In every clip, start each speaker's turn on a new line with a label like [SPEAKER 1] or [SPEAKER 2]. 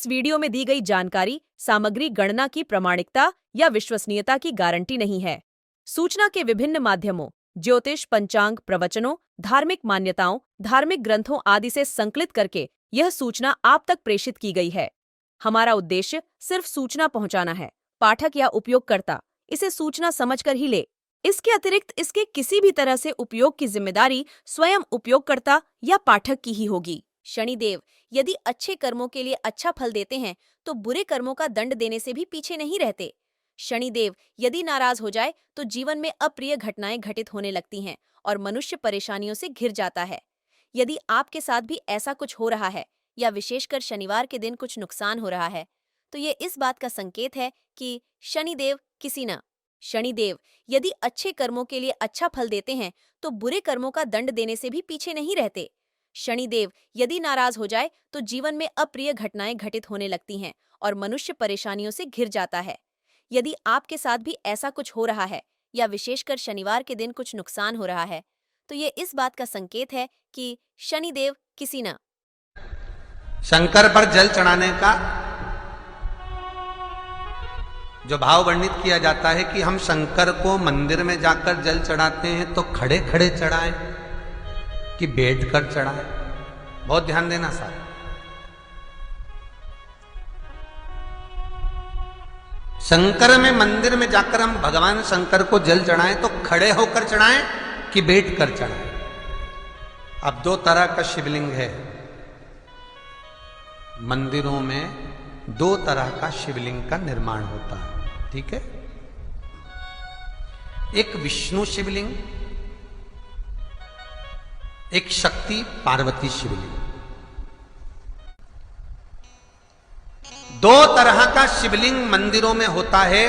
[SPEAKER 1] इस वीडियो में दी गई जानकारी सामग्री गणना की प्रामाणिकता या विश्वसनीयता की गारंटी नहीं है। सूचना के विभिन्न माध्यमों, ज्योतिष, पंचांग, प्रवचनों, धार्मिक मान्यताओं, धार्मिक ग्रंथों आदि से संकलित करके यह सूचना आप तक प्रेषित की गई है। हमारा उद्देश्य सिर्फ सूचना पहुंचाना है। पाठक या उपयोगकर्ता इसे सूचना समझकर ही ले। इसके अतिरिक्त इसके किसी भी तरह से उपयोग की जिम्मेदारी स्वयं उपयोगकर्ता या पाठक की ही होगी। शनिदेव यदि अच्छे कर्मों के लिए अच्छा फल देते हैं तो बुरे कर्मों का दंड देने से भी पीछे नहीं रहते। शनिदेव यदि नाराज हो जाए तो जीवन में अप्रिय घटनाएं घटित होने लगती हैं और मनुष्य परेशानियों से घिर जाता है। यदि आपके साथ भी ऐसा कुछ हो रहा है या विशेषकर शनिवार के दिन कुछ नुकसान हो रहा है तो ये इस बात का संकेत है कि शनिदेव किसी न शनिदेव यदि अच्छे कर्मों के लिए अच्छा फल देते हैं तो बुरे कर्मों का दंड देने से भी पीछे नहीं रहते। शनिदेव यदि नाराज हो जाए तो जीवन में अप्रिय घटनाएं घटित होने लगती हैं और मनुष्य परेशानियों से घिर जाता है। यदि आपके साथ भी ऐसा कुछ हो रहा है या विशेषकर शनिवार के दिन कुछ नुकसान हो रहा है तो ये इस बात का संकेत है कि शनिदेव किसी न
[SPEAKER 2] शंकर पर जल चढ़ाने का जो भाव वर्णित किया जाता है कि हम शंकर को मंदिर में जाकर जल चढ़ाते हैं तो खड़े खड़े चढ़ाएं कि बैठकर चढ़ाएं। बहुत ध्यान देना साहब। शंकर में मंदिर में जाकर हम भगवान शंकर को जल चढ़ाएं तो खड़े होकर चढ़ाएं कि बैठकर चढ़ाएं। अब दो तरह का शिवलिंग है मंदिरों में, दो तरह का शिवलिंग का निर्माण होता है, ठीक है। एक विष्णु शिवलिंग, एक शक्ति पार्वती शिवलिंग। दो तरह का शिवलिंग मंदिरों में होता है,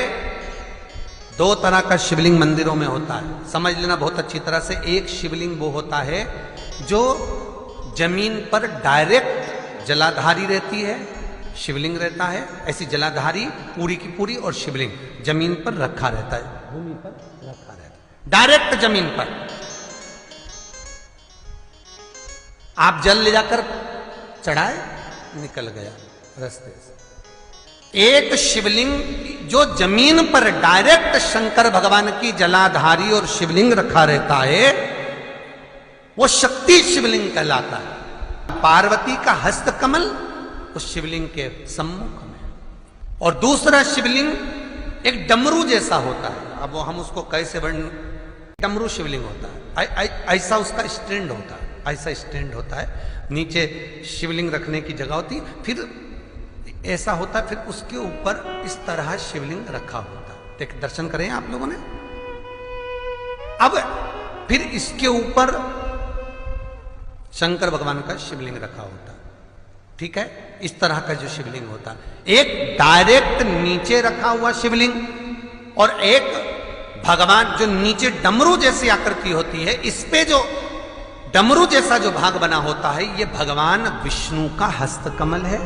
[SPEAKER 2] दो तरह का शिवलिंग मंदिरों में होता है। समझ लेना बहुत अच्छी तरह से। एक शिवलिंग वो होता है जो जमीन पर डायरेक्ट जलाधारी रहती है, शिवलिंग रहता है, ऐसी जलाधारी पूरी की पूरी, और शिवलिंग जमीन पर रखा रहता है, भूमि पर रखा रहता है, डायरेक्ट जमीन पर। आप जल ले जाकर चढ़ाए, निकल गया रास्ते से। एक शिवलिंग जो जमीन पर डायरेक्ट शंकर भगवान की जलाधारी और शिवलिंग रखा रहता है वो शक्ति शिवलिंग कहलाता है। पार्वती का हस्त कमल उस शिवलिंग के सम्मुख में, और दूसरा शिवलिंग एक डमरू जैसा होता है। अब वो हम उसको कैसे वर्णन, डमरू शिवलिंग होता है, ऐसा उसका स्टैंड होता है, ऐसा स्टैंड होता है, नीचे शिवलिंग रखने की जगह होती, फिर ऐसा होता है, फिर उसके ऊपर इस तरह शिवलिंग रखा होता है। देख दर्शन करें आप लोगों ने। अब फिर इसके ऊपर शंकर भगवान का शिवलिंग रखा होता है, ठीक है। इस तरह का जो शिवलिंग होता है, एक डायरेक्ट नीचे रखा हुआ शिवलिंग और एक भगवान जो नीचे डमरू जैसी आकृति होती है, इस पे जो डमरू जैसा जो भाग बना होता है ये भगवान विष्णु का हस्तकमल है,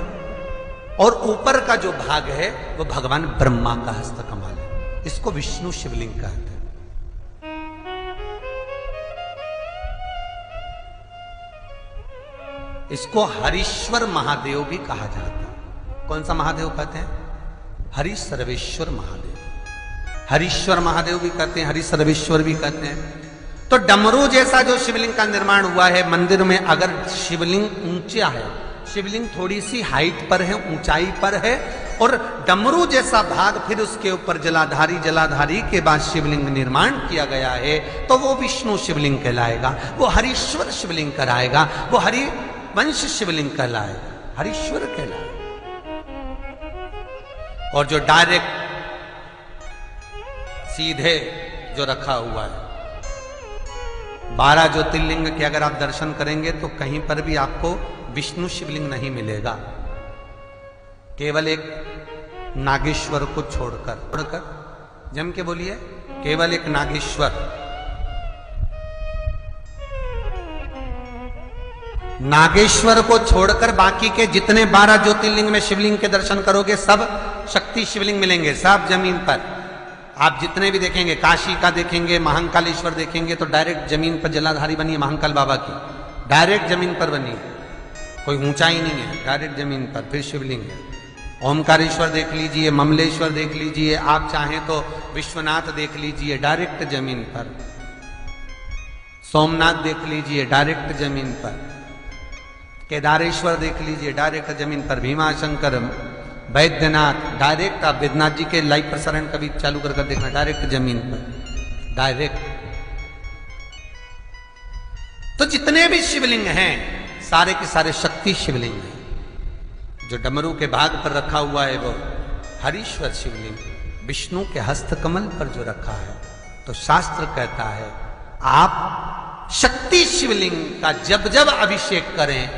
[SPEAKER 2] और ऊपर का जो भाग है वो भगवान ब्रह्मा का हस्तकमल है। इसको विष्णु शिवलिंग कहते हैं। इसको हरीश्वर महादेव भी कहा जाता है। कौन सा महादेव कहते हैं? हरि सर्वेश्वर महादेव। हरीश्वर महादेव भी कहते हैं, हरि सर्वेश्वर भी कहते हैं। तो डमरू जैसा जो शिवलिंग का निर्माण हुआ है मंदिर में, अगर शिवलिंग ऊंचा है, शिवलिंग थोड़ी सी हाइट पर है, ऊंचाई पर है, और डमरू जैसा भाग फिर उसके ऊपर जलाधारी के बाद शिवलिंग निर्माण किया गया है, तो वो विष्णु शिवलिंग कहलाएगा, वो हरीश्वर शिवलिंग कहलाएगा, वो हरि वंश शिवलिंग कहलाएगा, हरीश्वर कहलाएगा। और जो डायरेक्ट सीधे जो रखा हुआ है, 12 ज्योतिर्लिंग के अगर आप दर्शन करेंगे तो कहीं पर भी आपको विष्णु शिवलिंग नहीं मिलेगा, केवल एक नागेश्वर को छोड़कर जम के बोलिए, केवल एक नागेश्वर, नागेश्वर को छोड़कर बाकी के जितने 12 ज्योतिर्लिंग में शिवलिंग के दर्शन करोगे सब शक्ति शिवलिंग मिलेंगे, सब जमीन पर। आप जितने भी देखेंगे, काशी का देखेंगे, महाकालेश्वर देखेंगे तो डायरेक्ट जमीन पर जलाधारी बनी है महाकाल बाबा की, डायरेक्ट जमीन पर बनी है, कोई ऊंचाई नहीं है, डायरेक्ट जमीन पर, फिर शिवलिंग है। ओमकारेश्वर देख लीजिए, ममलेश्वर देख लीजिए, आप चाहें तो विश्वनाथ देख लीजिए डायरेक्ट जमीन पर, सोमनाथ देख लीजिए डायरेक्ट जमीन पर, केदारेश्वर देख लीजिए डायरेक्ट जमीन पर, भीमाशंकर, वैद्यनाथ डायरेक्ट। आप वैद्यनाथ जी के लाइव प्रसारण कभी चालू कर देखना, डायरेक्ट जमीन पर, डायरेक्ट। तो जितने भी शिवलिंग हैं सारे के सारे शक्ति शिवलिंग हैं। जो डमरू के भाग पर रखा हुआ है वो हरीश्वर शिवलिंग, विष्णु के हस्त कमल पर जो रखा है, तो शास्त्र कहता है आप शक्ति शिवलिंग का जब जब अभिषेक करें,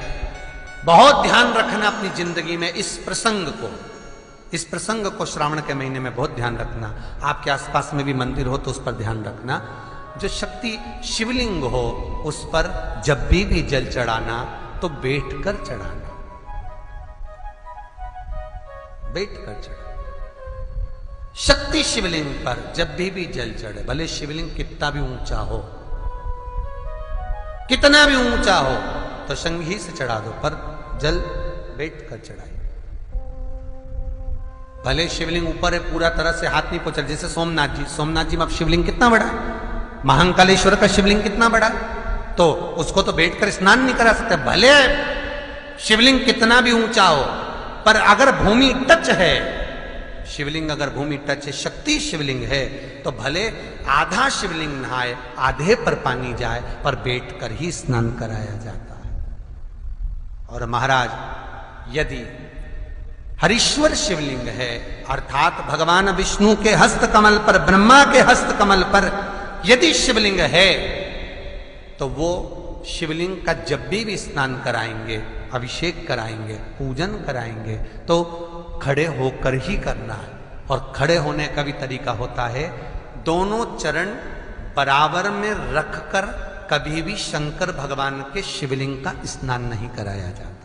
[SPEAKER 2] बहुत ध्यान रखना अपनी जिंदगी में इस प्रसंग को श्रावण के महीने में बहुत ध्यान रखना। आपके आसपास में भी मंदिर हो तो उस पर ध्यान रखना। जो शक्ति शिवलिंग हो उस पर जब भी जल चढ़ाना तो बैठकर चढ़ाना, बैठकर चढ़े। शक्ति शिवलिंग पर जब भी जल चढ़े, भले शिवलिंग कितना भी ऊंचा हो, कितना भी ऊंचा हो, तो संघी से चढ़ा दो, पर जल बैठकर चढ़ाइए। भले शिवलिंग ऊपर है, पूरा तरह से हाथ नहीं पहुंचा, जैसे सोमनाथ जी में अब शिवलिंग कितना बड़ा है, महाकालेश्वर का शिवलिंग कितना बड़ा, तो उसको तो बैठकर स्नान नहीं करा सकते। भले शिवलिंग कितना भी ऊंचा हो, पर अगर भूमि टच है, शिवलिंग अगर भूमि टच है, शक्ति शिवलिंग है, तो भले आधा शिवलिंग नहाए, आधे पर पानी जाए, पर बैठकर ही स्नान कराया जाता है। और महाराज यदि हरीश्वर शिवलिंग है, अर्थात भगवान विष्णु के हस्त कमल पर, ब्रह्मा के हस्त कमल पर यदि शिवलिंग है, तो वो शिवलिंग का जब भी स्नान कराएंगे, अभिषेक कराएंगे, पूजन कराएंगे, तो खड़े होकर ही करना है। और खड़े होने का भी तरीका होता है, दोनों चरण बराबर में रखकर कभी भी शंकर भगवान के शिवलिंग का स्नान नहीं कराया जाता।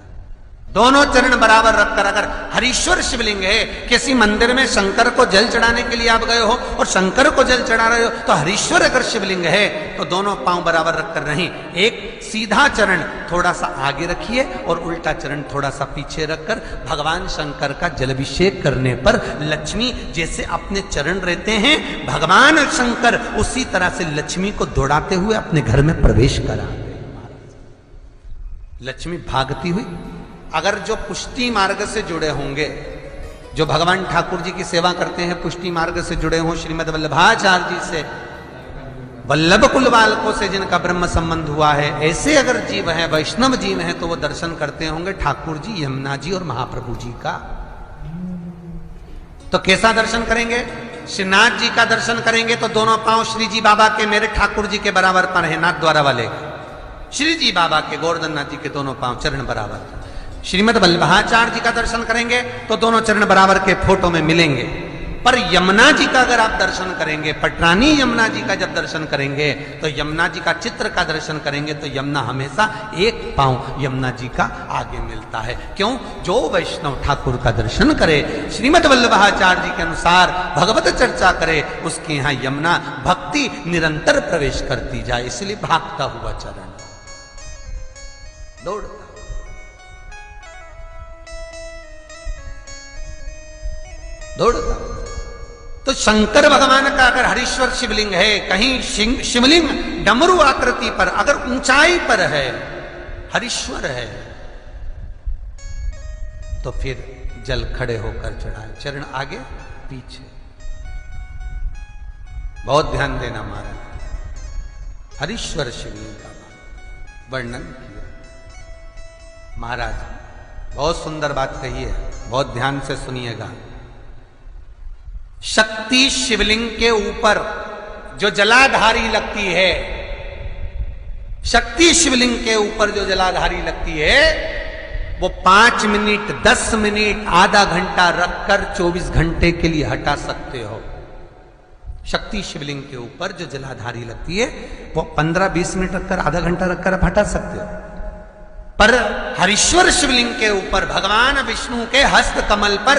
[SPEAKER 2] दोनों चरण बराबर रखकर, अगर हरीश्वर शिवलिंग है, किसी मंदिर में शंकर को जल चढ़ाने के लिए आप गए हो और शंकर को जल चढ़ा रहे हो, तो हरीश्वर अगर शिवलिंग है तो दोनों पांव बराबर रखकर नहीं, एक सीधा चरण थोड़ा सा आगे रखिए और उल्टा चरण थोड़ा सा पीछे रखकर भगवान शंकर का जलाभिषेक करने पर लक्ष्मी जैसे अपने चरण रहते हैं, भगवान शंकर उसी तरह से लक्ष्मी को दौड़ाते हुए अपने घर में प्रवेश कराते। लक्ष्मी भागती हुई, अगर जो पुष्टि मार्ग से जुड़े होंगे, जो भगवान ठाकुर जी की सेवा करते हैं, पुष्टि मार्ग से जुड़े हों, श्रीमद वल्लभाचार्य जी से, वल्लभ कुल बालकों से जिनका ब्रह्म संबंध हुआ है, ऐसे अगर जीव हैं, वैष्णव जीव हैं, तो वो दर्शन करते होंगे ठाकुर जी, यमुना जी और महाप्रभु जी का। तो कैसा दर्शन करेंगे? श्रीनाथ जी का दर्शन करेंगे तो दोनों पांव श्री जी बाबा के, मेरे ठाकुर जी के बराबर पर है, नाथ द्वारा वाले श्री जी बाबा के, गोवर्धन नाथ जी के दोनों पांव चरण बराबर। श्रीमद वल्लभाचार्य जी का दर्शन करेंगे तो दोनों चरण बराबर के फोटो में मिलेंगे। पर यमुना जी का अगर आप दर्शन करेंगे, पटरानी यमुना जी का जब दर्शन करेंगे, तो यमुना जी का चित्र का दर्शन करेंगे, तो यमुना हमेशा एक पांव यमुना जी का आगे मिलता है। क्यों? जो वैष्णव ठाकुर का दर्शन करे, श्रीमद वल्लभाचार्य जी के अनुसार भगवत चर्चा करे, उसके यहाँ यमुना भक्ति निरंतर प्रवेश करती जाए। इसलिए भागता हुआ चरण, दौड़ता, दौड़ता। तो शंकर भगवान का अगर हरीश्वर शिवलिंग है, कहीं शिवलिंग डमरू आकृति पर, अगर ऊंचाई पर है, हरीश्वर है, तो फिर जल खड़े होकर चढ़ाए, चरण आगे पीछे। बहुत ध्यान देना महाराज। हरीश्वर शिवलिंग का वर्णन किया महाराज, बहुत सुंदर बात कही है, बहुत ध्यान से सुनिएगा। शक्ति शिवलिंग के ऊपर जो जलाधारी लगती है, शक्ति शिवलिंग के ऊपर जो जलाधारी लगती है, वो 5 मिनट, 10 मिनट, आधा घंटा रखकर 24 घंटे के लिए हटा सकते हो। शक्ति शिवलिंग के ऊपर जो जलाधारी लगती है, वो 15-20 मिनट रखकर, आधा घंटा रखकर आप हटा सकते हो। पर हरीश्वर शिवलिंग के ऊपर भगवान विष्णु के हस्त कमल पर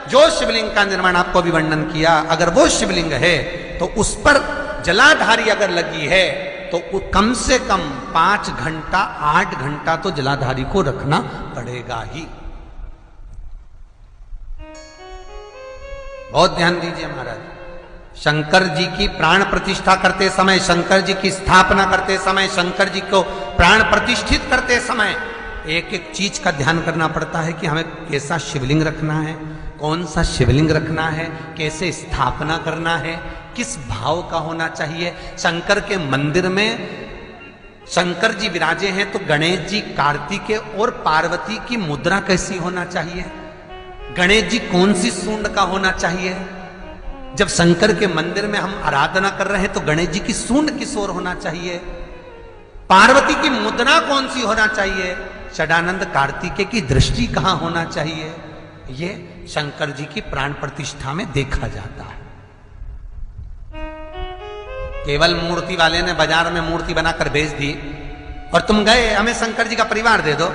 [SPEAKER 2] जो शिवलिंग का निर्माण आपको भी वर्णन किया, अगर वो शिवलिंग है तो उस पर जलाधारी अगर लगी है, तो कम से कम 5 घंटा, 8 घंटा तो जलाधारी को रखना पड़ेगा ही। बहुत ध्यान दीजिए महाराज। शंकर जी की प्राण प्रतिष्ठा करते समय, शंकर जी की स्थापना करते समय, शंकर जी को प्राण प्रतिष्ठित करते समय एक एक चीज का ध्यान करना पड़ता है कि हमें कैसा शिवलिंग रखना है, कौन सा शिवलिंग रखना है, कैसे स्थापना करना है, किस भाव का होना चाहिए। शंकर के मंदिर में शंकर जी विराजे हैं तो गणेश जी, कार्तिकेय और पार्वती की मुद्रा कैसी होना चाहिए, गणेश जी कौन सी सूंड का होना चाहिए। जब शंकर के मंदिर में हम आराधना कर रहे हैं तो गणेश जी की सूंड किस ओर होना चाहिए, पार्वती की मुद्रा कौन सी होना चाहिए, षडानंद कार्तिकेय की दृष्टि कहां होना चाहिए, ये शंकर जी की प्राण प्रतिष्ठा में देखा जाता है। केवल मूर्ति वाले ने बाजार में मूर्ति बनाकर बेच दी और तुम गए हमें शंकर जी का परिवार दे दो,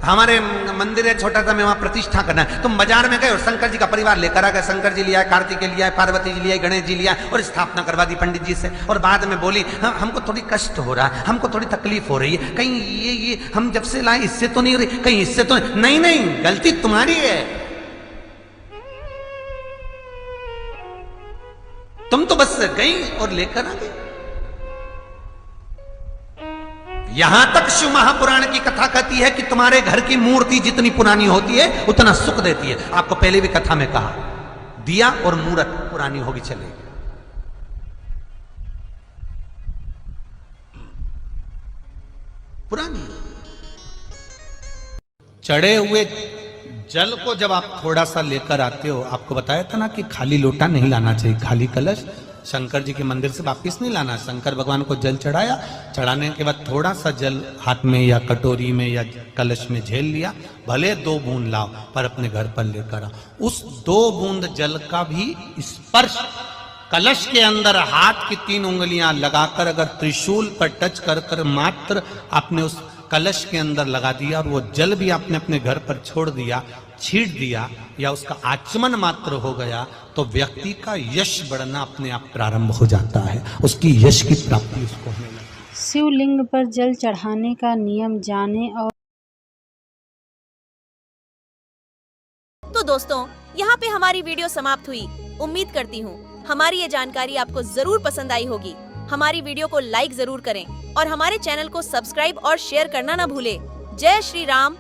[SPEAKER 2] हमारे मंदिर है छोटा सा, मैं वहां प्रतिष्ठा करना है। तुम बाजार में गए और शंकर जी का परिवार लेकर आ गए, शंकर जी लिया, कार्तिकेय लिया, पार्वती जी लिया, गणेश जी लिया और स्थापना करवा दी पंडित जी से। और बाद में बोली हमको थोड़ी कष्ट हो रहा है, हमको थोड़ी तकलीफ हो रही है, कहीं ये हम जब से लाए इससे तो नहीं हो रही, कहीं इससे तो नहीं। नहीं, गलती तुम्हारी है। तुम तो बस गई और लेकर आ गई। यहां तक शिव महापुराण की कथा कहती है कि तुम्हारे घर की मूर्ति जितनी पुरानी होती है उतना सुख देती है। आपको पहले भी कथा में कहा, दिया और मूर्त पुरानी होगी चलेगी। पुरानी चढ़े हुए जल को जब आप थोड़ा सा लेकर आते हो, आपको बताया था ना कि खाली लोटा नहीं लाना चाहिए, खाली कलश शंकर जी के मंदिर से वापिस नहीं लाना। शंकर भगवान को जल चढ़ाया, चढ़ाने के बाद थोड़ा सा जल हाथ में या कटोरी में या कलश में झेल लिया, भले 2 बूंद लाओ पर अपने घर पर लेकर आओ। उस 2 बूंद जल का भी स्पर्श कलश के अंदर हाथ की 3 उंगलियां लगाकर अगर त्रिशूल पर टच कर कर मात्र आपने उस कलश के अंदर लगा दिया और वो जल भी आपने अपने घर पर छोड़ दिया, छीट दिया या उसका आचमन मात्र हो गया, तो व्यक्ति का यश बढ़ना अपने आप प्रारंभ हो जाता है, उसकी यश की प्राप्ति उसको होने लगती है।
[SPEAKER 3] शिवलिंग पर जल चढ़ाने का नियम जाने और
[SPEAKER 1] तो दोस्तों, यहाँ पे हमारी वीडियो समाप्त हुई। उम्मीद करती हूँ हमारी ये जानकारी आपको जरूर पसंद आई होगी। हमारी वीडियो को लाइक जरूर करें और हमारे चैनल को सब्सक्राइब और शेयर करना ना भूलें। जय श्री राम,